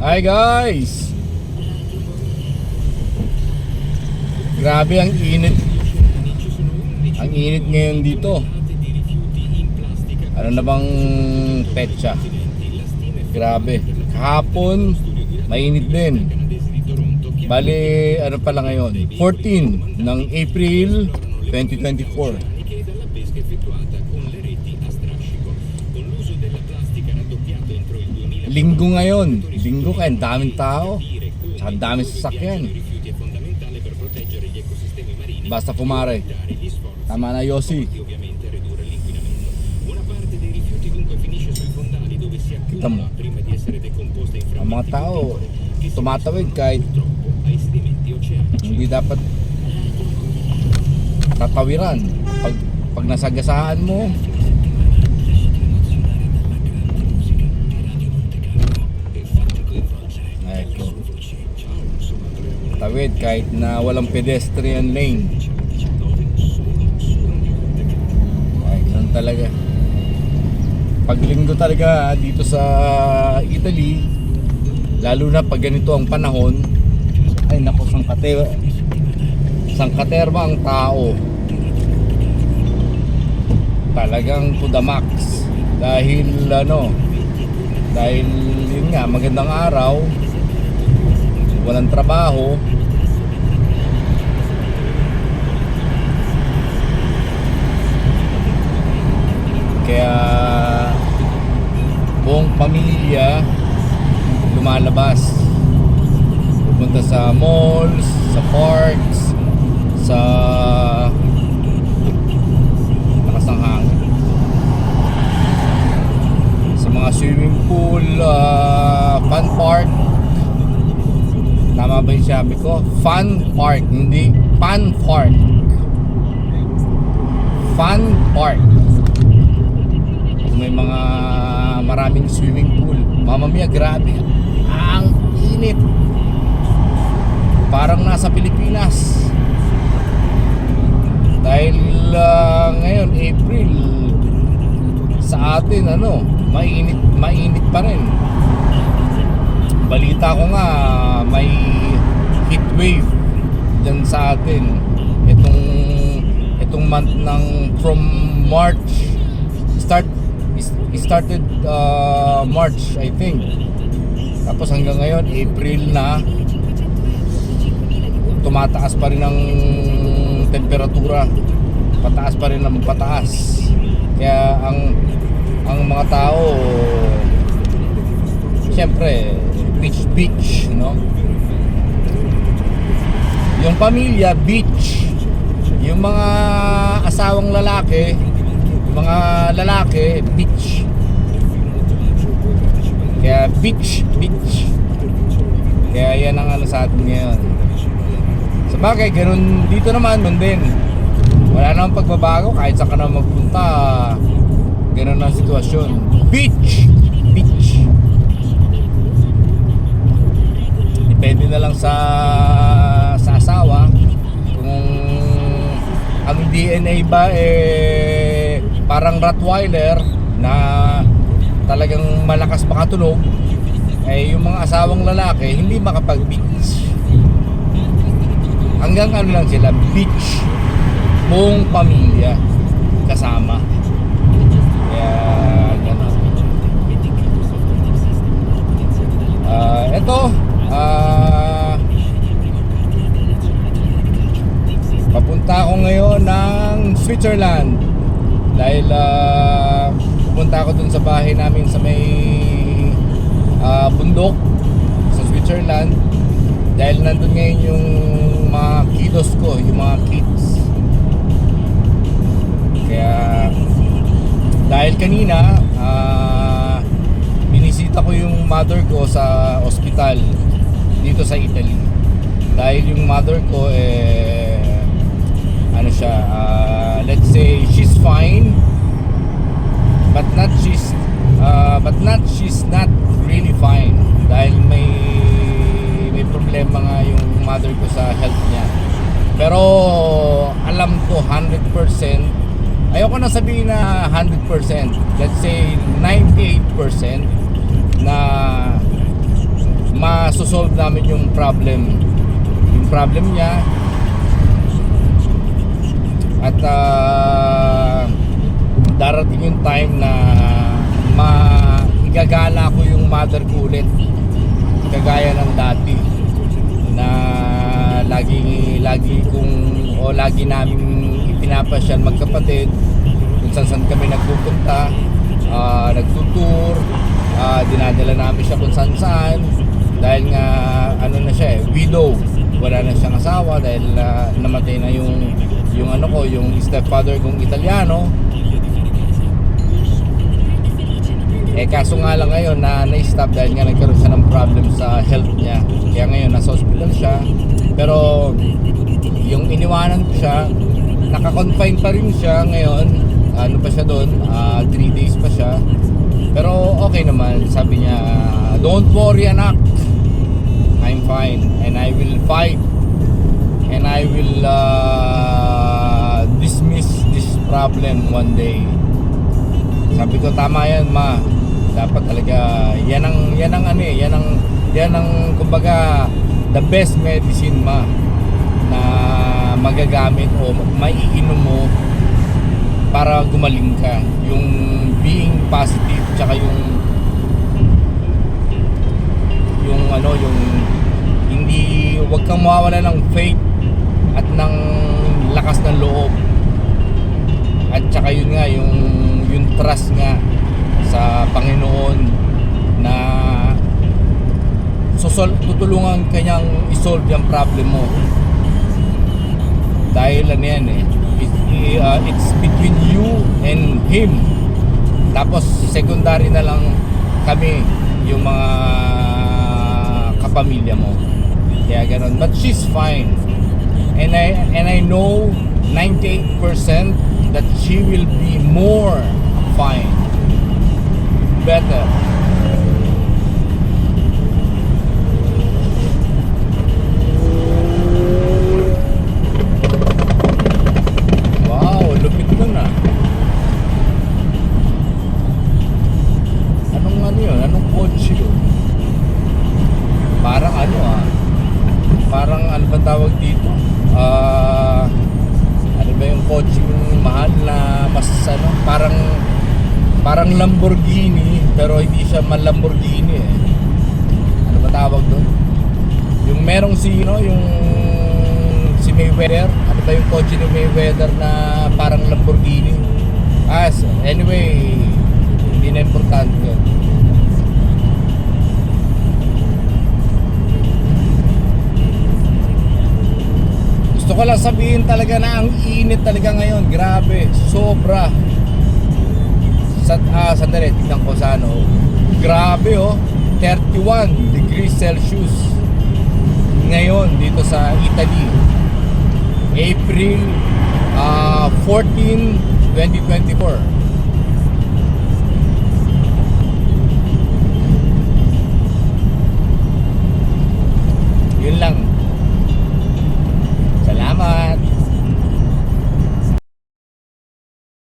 Hi guys! Grabe ang init. Ang init ngayon dito. Ano na bang petsa? Grabe. Kahapon, mainit din. Bali, ano pala ngayon? 14 ng April 2024. Linggo ngayon. Linggo kaya ang daming tao. Ang daming sasakyan. Basta pumare. Tama na, Yossi. Kita mo. Ang mga tao tumatawid kahit hindi dapat tatawiran. Pag nasagasaan mo, tawid kahit na walang pedestrian lane. Ay, ganun talaga. Paglinggo talaga dito sa Italy, lalo na pag ganito ang panahon, ay naku, sangkaterma ang tao. Talagang to the max. Dahil yun nga, magandang araw, walang trabaho, kaya buong pamilya lumalabas, pupunta sa malls, sa parks, sa lakas ng hangin, sa mga swimming pool, fun park. Tama ba yung sabi ko? Fun park, hindi fun park. Fun park. May mga maraming swimming pool. Mamma mia, grabe. Ang init. Parang nasa Pilipinas. Dahil ngayon, April, sa atin, mainit pa rin. Balita ko nga, may heat wave dyan sa atin. Itong month ng from March, started March, I think. Tapos hanggang ngayon, April na, tumataas pa rin ang temperatura. Pataas pa rin ang pataas. Kaya ang mga tao, siyempre, beach, no? Yung pamilya, beach. Yung mga asawang lalaki, beach. Kaya beach. Kaya yan ang sa atin ngayon. Sa bagay, ganun dito naman din. Wala namang pagbabago kahit saan ka na magpunta. Ganun ang sitwasyon. Beach. Depende na lang sa asawa kung ang DNA ba parang Rottweiler na talagang malakas makatulog, yung mga asawang lalaki hindi makapag-beach. Hanggang lang sila, beach, buong pamilya kasama. Kaya gano'n. Papunta ako ngayon ng Switzerland dahil pupunta ako dun sa bahay namin sa may bundok sa Switzerland, dahil nandun ngayon yung mga kiddos ko, yung mga kids. Kaya dahil kanina binisita ko yung mother ko sa ospital dito sa Italy. Dahil yung mother ko let's say she's fine, but she's not really fine, dahil may problema nga yung mother ko sa health niya. Pero alam ko 100%, ayoko na sabihin na 100%, let's say 98% na masosolve namin yung problem niya. At darating yung time na igagala ko yung mother ko ulit, kagaya ng dati na lagi namin ipinapasyal magkapatid kung saan kami nagpupunta, nagtutour, dinadala namin siya kung saan dahil nga ano na siya widow, wala na siyang asawa dahil namatay na yung stepfather kong Italiano. Kaso nga lang ngayon na-stop dahil nga nagkaroon siya ng problem sa health niya. Kaya ngayon nasa hospital siya. Pero yung iniwanan ko siya, naka-confine pa rin siya ngayon. Ano pa siya doon? 3 days pa siya. Pero okay naman. Sabi niya, don't worry anak, I'm fine and I will fight and I will dismiss this problem one day. Sabi ko, tama yan ma, dapat talaga yan ang kumbaga the best medicine ma na magagamit o maiinom mo para gumaling ka, yung being positive tsaka yung hindi, wag kang mawawala ng faith at ng lakas ng loob, at tsaka yun nga yung trust nga sa Panginoon na tutulungan kanyang isolve yung problem mo. Dahil ano yan it's between you and Him. Tapos secondary na lang kami, yung mga kapamilya mo. Kaya ganun. But she's fine. And I know 98% that she will be more fine, better. Wow, lupit nun ah. Anong yun? Anong kotse yun? Parang parang ano ba tawag dito? Ano ba yung kotse yung mahal na mas parang Lamborghini pero hindi siya Lamborghini Ano ba tawag doon? Yung merong si Mayweather. Ano ba yung kotse ni Mayweather na parang Lamborghini? Anyway, hindi na importante yun. Gusto ko lang sabihin talaga na ang init talaga ngayon. Grabe, sobra. Sandali, tignan ko sa grabe 31 degrees Celsius ngayon dito sa Italy. April 14, 2024.